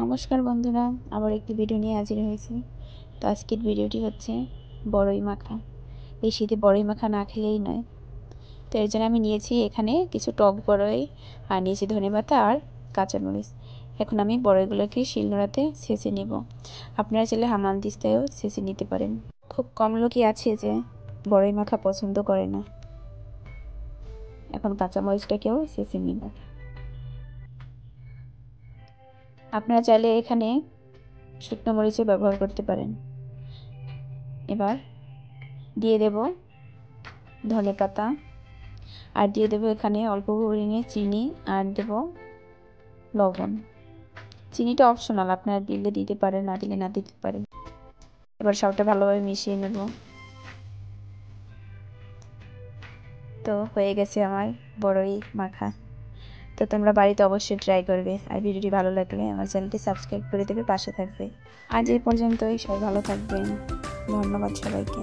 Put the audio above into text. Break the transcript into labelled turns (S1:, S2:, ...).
S1: নমস্কার বন্ধুরা, আবার একটি ভিডিও নিয়ে হাজির হয়েছি। তো আজকের ভিডিওটি হচ্ছে বড়ই মাখা। এই শীতে বড়ই মাখা না খেলেই নয়। তো এর জন্য আমি নিয়েছি এখানে কিছু টক বড়ই, আর নিয়েছি ধনেপাতা আর কাঁচামরিচ। এখন আমি বড়ইগুলোকে শিলনোড়াতে ছেঁচে নেব। আপনারা চাইলে হামানদিস্তায়ও ছেঁচে নিতে পারেন। খুব কম লোকই আছে যে বড়ই মাখা পছন্দ করে না। এখন কাঁচামরিচটাকেও ছেঁচে নিব। আপনারা চাইলে এখানে শুকনো মরিচও ব্যবহার করতে পারেন। এবার দিয়ে দেব ধনেপাতা, আর দিয়ে দেবো এখানে অল্প পরিমাণে চিনি, আর দেব লবণ। চিনিটা অপশনাল, আপনারা দিলে দিতে পারেন, না দিলে না দিতে পারেন। এবার সবটা ভালোভাবে মিশিয়ে নেব। তো হয়ে গেছে আমার বড়ই মাখা। তো তোমরা বাড়িতে অবশ্যই ট্রাই করবে, আর ভিডিওটি ভালো লাগলে আমার চ্যানেলটি সাবস্ক্রাইব করে দেবে, পাশে থাকবে। আজ এই পর্যন্তই, সবাই ভালো থাকবেন। ধন্যবাদ সবাইকে।